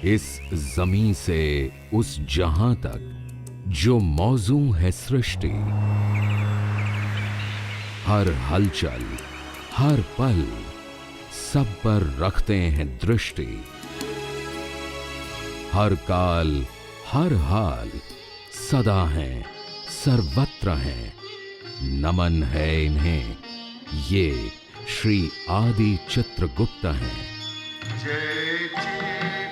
इस जमीन से उस जहां तक जो मौजू है सृष्टि, हर हलचल, हर पल, सब पर रखते हैं दृष्टि। हर काल, हर हाल, सदा हैं, सर्वत्र हैं। नमन है इन्हें, ये श्री आदि चित्रगुप्त हैं। जय चित्रगुप्त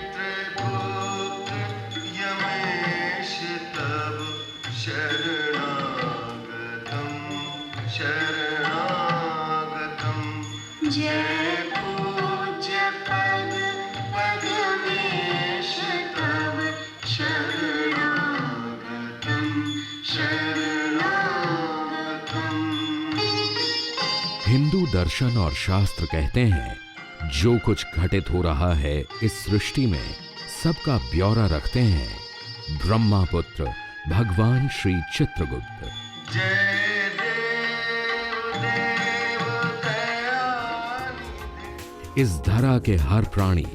यमेश तब शरणागतम शरणागतम। जय पूज्य पद पद्मेश तब शरणागतम शरणागतम। हिंदू दर्शन और शास्त्र कहते हैं, जो कुछ घटित हो रहा है इस सृष्टि में, सबका ब्यौरा रखते हैं ब्रह्मापुत्र भगवान श्री चित्रगुप्त। जय देव देव दयाल। इस धरा के हर प्राणी,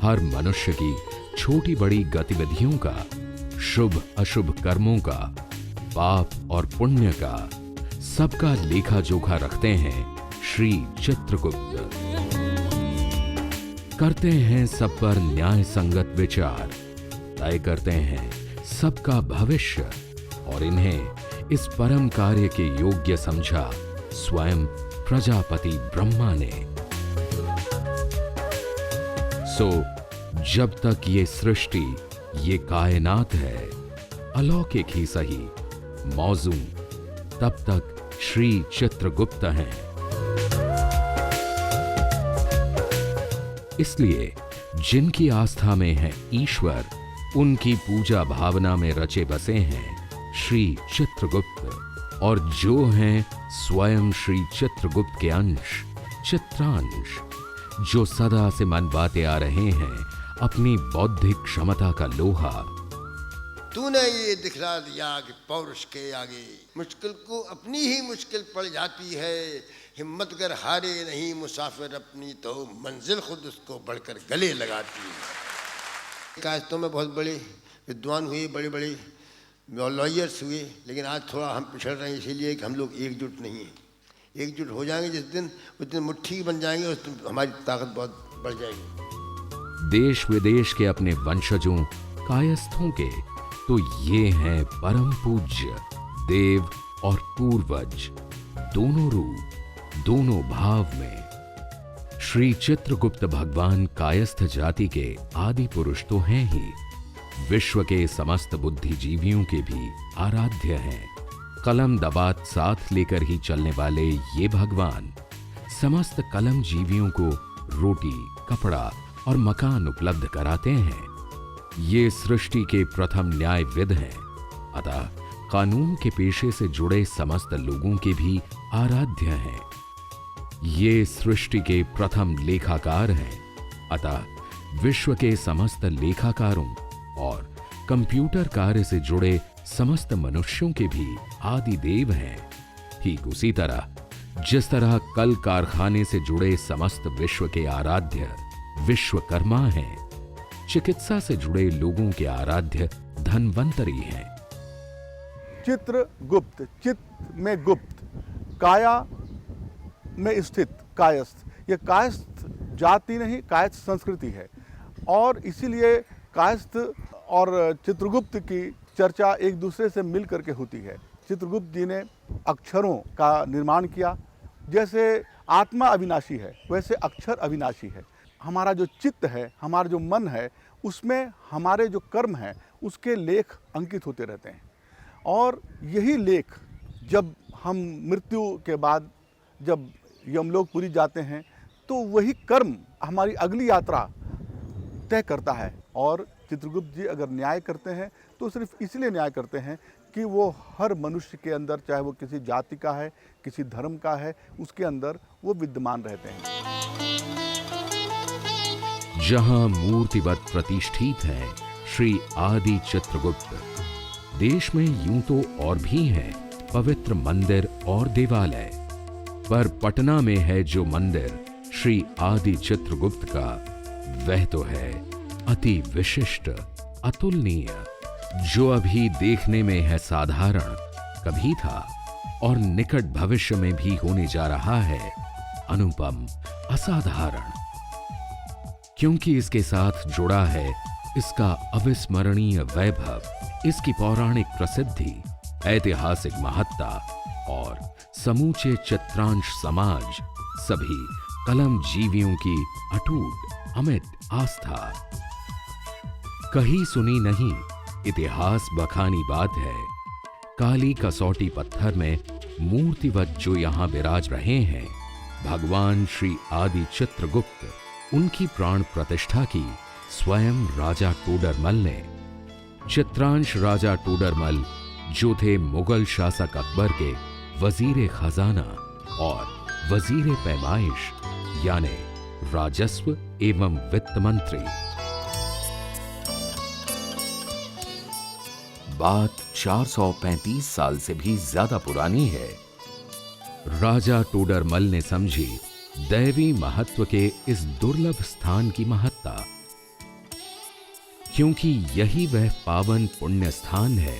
हर मनुष्य की छोटी बड़ी गतिविधियों का, शुभ अशुभ कर्मों का, पाप और पुण्य का, सबका लेखा जोखा रखते हैं श्री चित्रगुप्त। करते हैं सब पर न्याय संगत विचार, तय करते हैं सबका भविष्य, और इन्हें इस परम कार्य के योग्य समझा स्वयं प्रजापति ब्रह्मा ने। सो जब तक ये सृष्टि, ये कायनात है, अलौकिक ही सही, मौजू, तब तक श्री चित्रगुप्त हैं। इसलिए जिनकी आस्था में है ईश्वर, उनकी पूजा भावना में रचे बसे हैं श्री चित्रगुप्त, और जो हैं स्वयं श्री चित्रगुप्त के अंश, चित्रांश, जो सदा से मनवाते आ रहे हैं अपनी बौद्धिक क्षमता का लोहा। तूने ये दिखला दिया कि पौरुष के आगे मुश्किल को अपनी ही मुश्किल पड़ जाती है। हिम्मत कर हारे नहीं मुसाफिर अपनी, तो मंजिल खुद उसको बढ़कर गले लगाती है। कायस्तों में बहुत बड़े विद्वान हुए, बड़े बड़े लॉयर्स हुए, लेकिन आज थोड़ा हम पिछड़ रहे हैं इसीलिए कि हम लोग एकजुट नहीं हैं। एकजुट हो जाएंगे जिस दिन, उस दिन मुट्ठी बन जाएंगे, उस दिन हमारी ताकत बहुत बढ़ जाएगी। देश विदेश के अपने वंशजों कायस्थों के तो ये हैं परम पूज्य देव और पूर्वज, दोनों रूप, दोनों भाव में। श्री चित्रगुप्त भगवान कायस्थ जाति के आदि पुरुष तो हैं ही, विश्व के समस्त बुद्धिजीवियों के भी आराध्य हैं। कलम दबात साथ लेकर ही चलने वाले ये भगवान समस्त कलम जीवियों को रोटी, कपड़ा और मकान उपलब्ध कराते हैं। ये सृष्टि के प्रथम न्यायविद हैं, अतः कानून के पेशे से जुड़े समस्त लोगों के भी आराध्य हैं। ये सृष्टि के प्रथम लेखाकार हैं, अतः विश्व के समस्त लेखाकारों और कंप्यूटर कार्य से जुड़े समस्त मनुष्यों के भी आदि देव हैं। ठीक उसी तरह जिस तरह कल कारखाने से जुड़े समस्त विश्व के आराध्य विश्वकर्मा हैं, चिकित्सा से जुड़े लोगों के आराध्य धन्वंतरी हैं। चित्रगुप्त, चित्त में गुप्त, काया में स्थित कायस्थ। ये कायस्थ जाति नहीं, कायस्थ संस्कृति है, और इसीलिए कायस्थ और चित्रगुप्त की चर्चा एक दूसरे से मिल करके होती है। चित्रगुप्त जी ने अक्षरों का निर्माण किया। जैसे आत्मा अविनाशी है, वैसे अक्षर अविनाशी है। हमारा जो चित्त है, हमारा जो मन है, उसमें हमारे जो कर्म हैं उसके लेख अंकित होते रहते हैं, और यही लेख जब हम मृत्यु के बाद जब यमलोकपुरी जाते हैं तो वही कर्म हमारी अगली यात्रा तय करता है। और चित्रगुप्त जी अगर न्याय करते हैं तो सिर्फ इसलिए न्याय करते हैं कि वो हर मनुष्य के अंदर, चाहे वो किसी जाति का है, किसी धर्म का है, उसके अंदर वो विद्यमान रहते हैं। जहां मूर्तिवत प्रतिष्ठित हैं श्री आदि चित्रगुप्त, देश में यूं तो और भी हैं पवित्र मंदिर और देवालय, पर पटना में है जो मंदिर श्री आदि चित्रगुप्त का, वह तो है अति विशिष्ट, अतुलनीय, जो अभी देखने में है साधारण, कभी था और निकट भविष्य में भी होने जा रहा है अनुपम, असाधारण। क्योंकि इसके साथ जुड़ा है इसका अविस्मरणीय वैभव, इसकी पौराणिक प्रसिद्धि, ऐतिहासिक महत्ता और समूचे चित्रांश समाज, सभी कलम जीवियों की अटूट अमिट आस्था। कहीं सुनी नहीं, इतिहास बखानी बात है। काली कसौटी पत्थर में मूर्तिवत जो यहां विराज रहे हैं, भगवान श्री आदि चित्रगुप्त, उनकी प्राण प्रतिष्ठा की स्वयं राजा टोडरमल ने। चित्रांश राजा टोडरमल जो थे मुगल शासक अकबर के वजीर खजाना और वजीर पैमाइश यानी राजस्व एवं वित्त मंत्री। बात 435 साल से भी ज्यादा पुरानी है। राजा टोडरमल ने समझी दैवी महत्व के इस दुर्लभ स्थान की महत्ता, क्योंकि यही वह पावन पुण्य स्थान है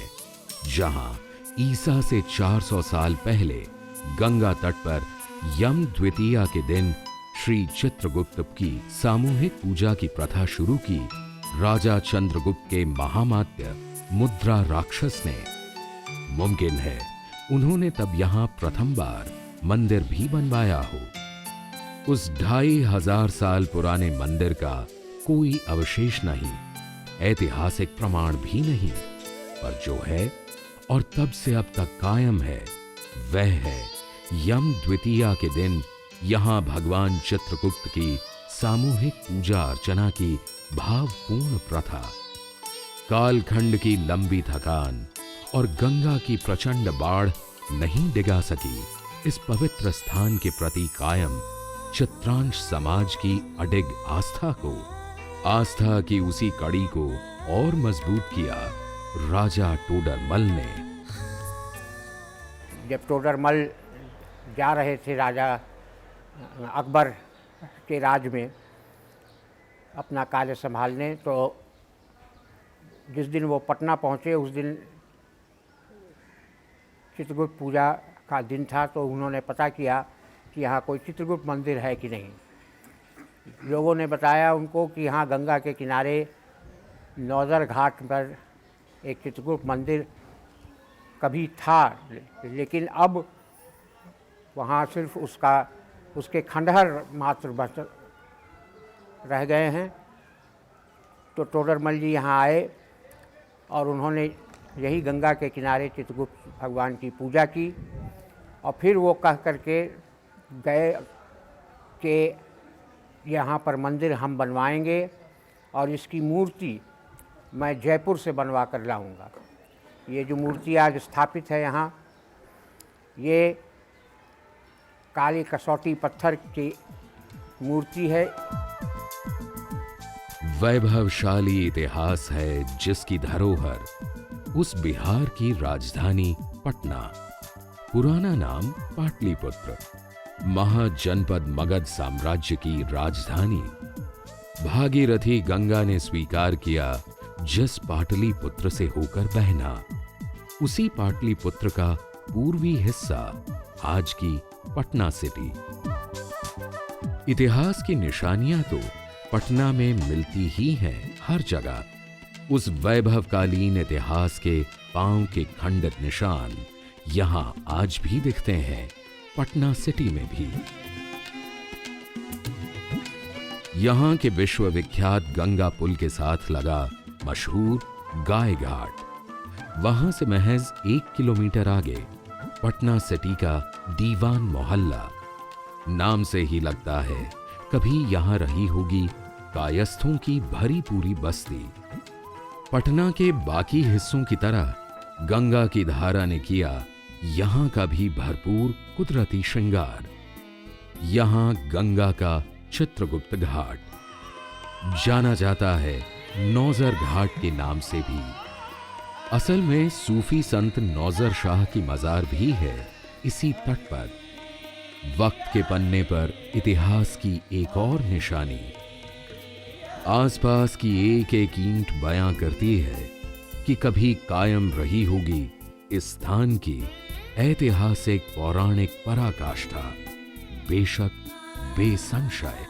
जहां ईसा से 400 साल पहले गंगा तट पर यम द्वितीया के दिन श्री चित्रगुप्त की सामूहिक पूजा की प्रथा शुरू की राजा चंद्रगुप्त के महामात्य मुद्रा राक्षस ने। मुमकिन है उन्होंने तब यहां प्रथम बार मंदिर भी बनवाया हो। उस 2500 साल पुराने मंदिर का कोई अवशेष नहीं, ऐतिहासिक प्रमाण भी नहीं, पर जो है और तब से अब तक कायम है वह है यम द्वितीया के दिन यहां भगवान चित्रगुप्त की सामूहिक पूजा अर्चना की भावपूर्ण प्रथा। कालखंड की लंबी थकान और गंगा की प्रचंड बाढ़ नहीं डिगा सकी इस पवित्र स्थान के प्रति कायम चित्रांश समाज की अडिग आस्था को। आस्था की उसी कड़ी को और मजबूत किया राजा टोडरमल ने। जब टोडरमल जा रहे थे राजा अकबर के राज में अपना कार्य संभालने, तो जिस दिन वो पटना पहुँचे उस दिन चित्रगुप्त पूजा का दिन था। तो उन्होंने पता किया कि यहाँ कोई चित्रगुप्त मंदिर है कि नहीं। लोगों ने बताया उनको कि यहाँ गंगा के किनारे नौजर घाट पर एक चित्रगुप्त मंदिर कभी था, लेकिन अब वहाँ सिर्फ उसके खंडहर मात्र बच रह गए हैं। तो टोडरमल जी यहाँ आए और उन्होंने यही गंगा के किनारे चित्रगुप्त भगवान की पूजा की और फिर वो कह करके गए कि यहाँ पर मंदिर हम बनवाएंगे और इसकी मूर्ति मैं जयपुर से बनवा कर लाऊंगा। ये जो मूर्ति आज स्थापित है यहाँ, ये काली कसौटी पत्थर की मूर्ति है। वैभवशाली इतिहास है जिसकी धरोहर उस बिहार की राजधानी पटना, पुराना नाम पाटलिपुत्र, महाजनपद मगध साम्राज्य की राजधानी। भागीरथी गंगा ने स्वीकार किया जिस पाटलिपुत्र से होकर बहना, उसी पाटलिपुत्र का पूर्वी हिस्सा आज की पटना सिटी। इतिहास की निशानियां तो पटना में मिलती ही हैं हर जगह। उस वैभवकालीन इतिहास के पांव के खंडित निशान यहां आज भी दिखते हैं, पटना सिटी में भी। यहां के विश्वविख्यात गंगा पुल के साथ लगा मशहूर गाय घाट, वहां से महज 1 किलोमीटर आगे पटना सिटी का दीवान मोहल्ला। नाम से ही लगता है कभी यहां रही होगी कायस्थों की भरी पूरी बस्ती। पटना के बाकी हिस्सों की तरह गंगा की धारा ने किया यहां का भी भरपूर कुदरती श्रृंगार। यहां गंगा का चित्रगुप्त घाट जाना जाता है नौजर घाट के नाम से भी। असल में सूफी संत नौजर शाह की मजार भी है इसी तट पर। वक्त के पन्ने पर इतिहास की एक और निशानी। आसपास की एक एक ईंट बयां करती है कि कभी कायम रही होगी इस स्थान की ऐतिहासिक पौराणिक पराकाष्ठा। बेशक, बेसंशय।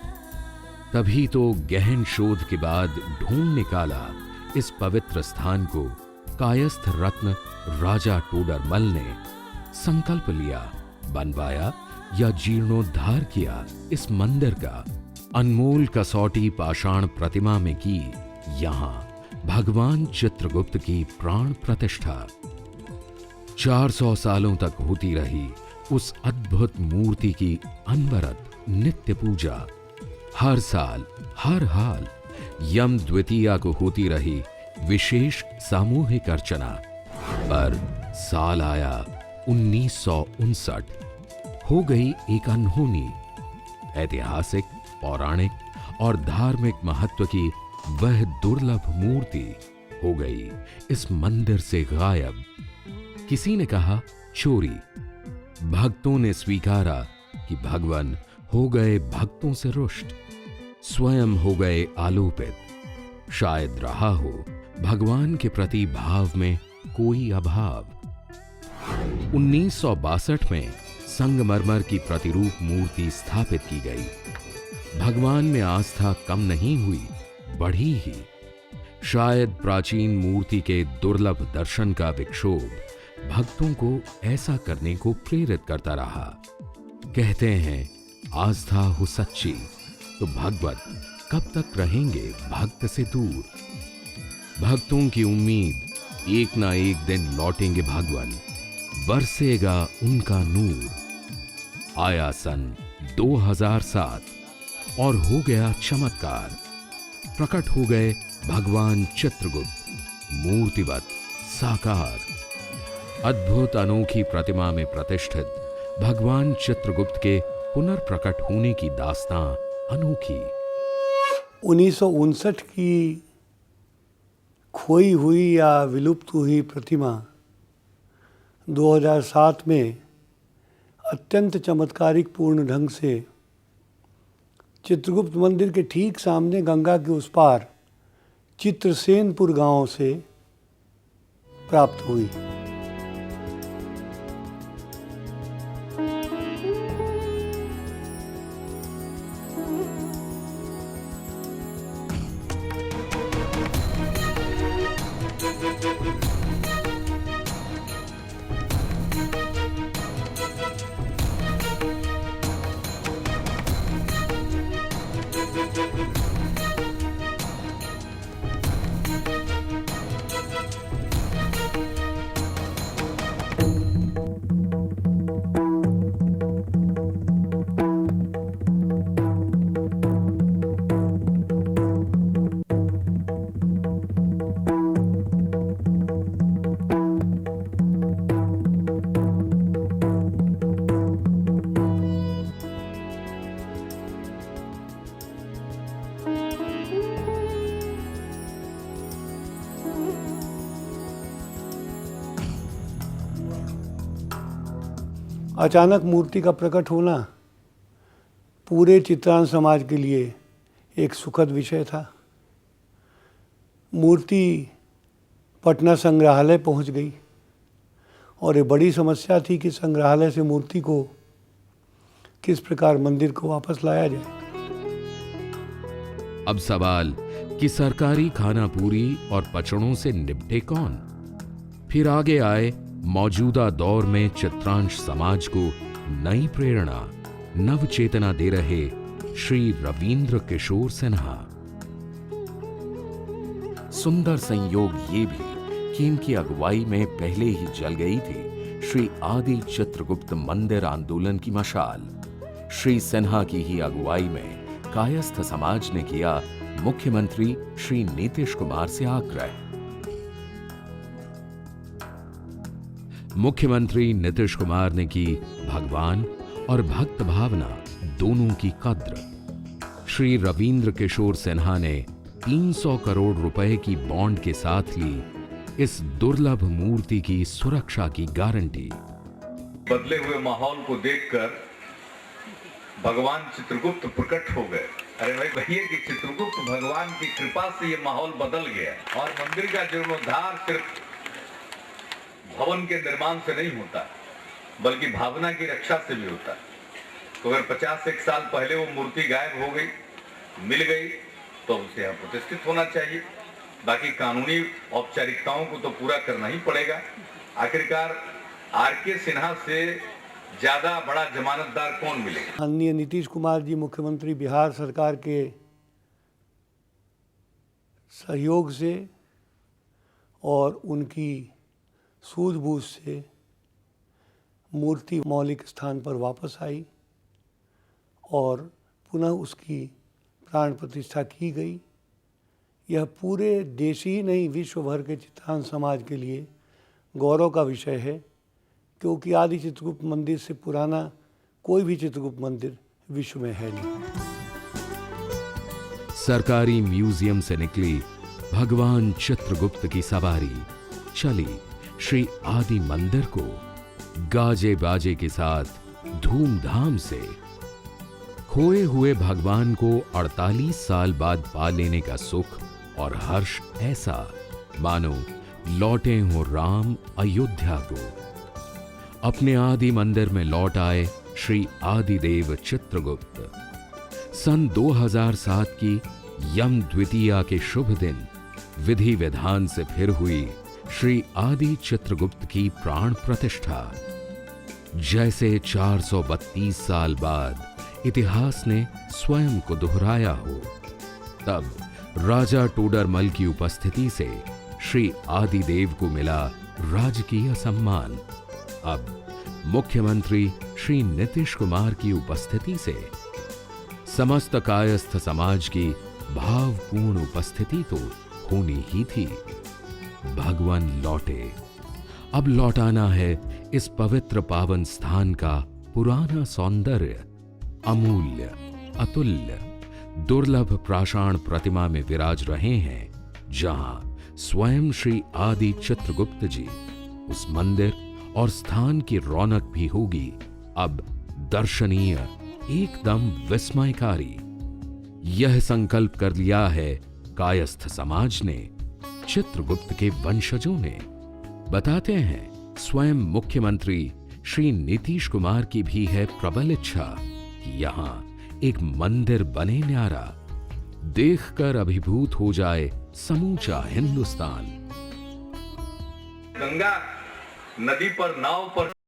तभी तो गहन शोध के बाद ढूंढ निकाला इस पवित्र स्थान को कायस्थ रत्न राजा टोडरमल ने। संकल्प लिया, बनवाया या जीर्णोद्धार किया इस मंदिर का। अनमोल कसौटी पाषाण प्रतिमा में की यहां भगवान चित्रगुप्त की प्राण प्रतिष्ठा। 400 सालों तक होती रही उस अद्भुत मूर्ति की अनवरत नित्य पूजा। हर साल, हर हाल यम द्वितीया को होती रही विशेष सामूहिक अर्चना। पर साल आया 1959। हो गई एक अनहोनी। ऐतिहासिक, पौराणिक और धार्मिक महत्व की वह दुर्लभ मूर्ति हो गई इस मंदिर से गायब। किसी ने कहा चोरी। भक्तों ने स्वीकारा कि भगवान हो गए भक्तों से रुष्ट, स्वयं हो गए आलोपित। शायद रहा हो भगवान के प्रति भाव में कोई अभाव। 1962 में संगमरमर की प्रतिरूप मूर्ति स्थापित की गई। भगवान में आस्था कम नहीं हुई, बढ़ी ही। शायद प्राचीन मूर्ति के दुर्लभ दर्शन का विक्षोभ भक्तों को ऐसा करने को प्रेरित करता रहा। कहते हैं आस्था हो सच्ची तो भगवत कब तक रहेंगे भक्त से दूर। भक्तों की उम्मीद एक ना एक दिन लौटेंगे भगवान, बरसेगा उनका नूर। आया सन 2007 और हो गया चमत्कार। प्रकट हो गए भगवान चित्रगुप्त, मूर्तिवत साकार। अद्भुत अनोखी प्रतिमा में प्रतिष्ठित भगवान चित्रगुप्त के पुनर्प्रकट होने की दास्तां अनोखी। 1959 की खोई हुई या विलुप्त हुई प्रतिमा 2007 में अत्यंत चमत्कारिक पूर्ण ढंग से चित्रगुप्त मंदिर के ठीक सामने गंगा के उस पार चित्रसेनपुर गांव से प्राप्त हुई। अचानक मूर्ति का प्रकट होना पूरे चित्रांश समाज के लिए एक सुखद विषय था। मूर्ति पटना संग्रहालय पहुंच गई और ये बड़ी समस्या थी कि संग्रहालय से मूर्ति को किस प्रकार मंदिर को वापस लाया जाए। अब सवाल कि सरकारी खानापूरी और पचड़ों से निपटे कौन? फिर आगे आए मौजूदा दौर में चित्रांश समाज को नई प्रेरणा, नव चेतना दे रहे श्री रवींद्र किशोर सिन्हा। सुंदर संयोग ये भी कि इनकी अगुवाई में पहले ही जल गई थी श्री आदि चित्रगुप्त मंदिर आंदोलन की मशाल। श्री सिन्हा की ही अगुवाई में कायस्थ समाज ने किया मुख्यमंत्री श्री नीतीश कुमार से आग्रह। मुख्यमंत्री नीतीश कुमार ने की भगवान और भक्त भावना दोनों की कद्र। श्री रवींद्र किशोर सिन्हा ने 300 करोड़ रुपए की बॉन्ड के साथ ली इस दुर्लभ मूर्ति की सुरक्षा की गारंटी। बदले हुए माहौल को देखकर भगवान चित्रगुप्त प्रकट हो गए अरे भाई भैया कि चित्रगुप्त भगवान की कृपा से ये माहौल बदल गया और मंदिर का जीर्णोद्धार सिर्फ भवन के निर्माण से नहीं होता, बल्कि भावना की रक्षा से भी होता है। तो अगर 51 साल पहले वो मूर्ति गायब हो गई, मिल गई, तो उसे यहाँ प्रतिष्ठित होना चाहिए। बाकी कानूनी औपचारिकताओं को तो पूरा करना ही पड़ेगा। आखिरकार आर.के. सिन्हा से ज्यादा बड़ा जमानतदार कौन मिलेगा? माननीय नीतीश कुमार जी मुख्यमंत्री बिहार सरकार के सहयोग से और उनकी सूझबूझ से मूर्ति मौलिक स्थान पर वापस आई और पुनः उसकी प्राण प्रतिष्ठा की गई। यह पूरे देश ही नहीं, विश्व भर के चित्रांश समाज के लिए गौरव का विषय है, क्योंकि आदि चित्रगुप्त मंदिर से पुराना कोई भी चित्रगुप्त मंदिर विश्व में है नहीं। सरकारी म्यूजियम से निकली भगवान चित्रगुप्त की सवारी चली श्री आदि मंदिर को गाजे बाजे के साथ धूमधाम से। खोए हुए भगवान को 48 साल बाद पा लेने का सुख और हर्ष ऐसा मानो लौटे हो राम अयोध्या को। अपने आदि मंदिर में लौट आए श्री आदिदेव चित्रगुप्त। सन 2007 की यम द्वितीया के शुभ दिन विधि विधान से फिर हुई श्री आदि चित्रगुप्त की प्राण प्रतिष्ठा। जैसे 432 साल बाद इतिहास ने स्वयं को दोहराया हो, तब राजा टोडरमल की उपस्थिति से श्री आदिदेव को मिला राजकीय सम्मान। अब मुख्यमंत्री श्री नीतीश कुमार की उपस्थिति से समस्त कायस्थ समाज की भावपूर्ण उपस्थिति तो होनी ही थी। भगवान लौटे। अब लौटाना है इस पवित्र पावन स्थान का पुराना सौंदर्य। अमूल्य, अतुल्य, दुर्लभ प्राषाण प्रतिमा में विराज रहे हैं, जहां स्वयं श्री आदि चित्रगुप्त जी। उस मंदिर और स्थान की रौनक भी होगी अब दर्शनीय, एकदम विस्मयकारी। यह संकल्प कर लिया है कायस्थ समाज ने, चित्रगुप्त के वंशजों ने। बताते हैं स्वयं मुख्यमंत्री श्री नीतीश कुमार की भी है प्रबल इच्छा कि यहां एक मंदिर बने न्यारा, देखकर अभिभूत हो जाए समूचा हिंदुस्तान। गंगा नदी पर नाव पर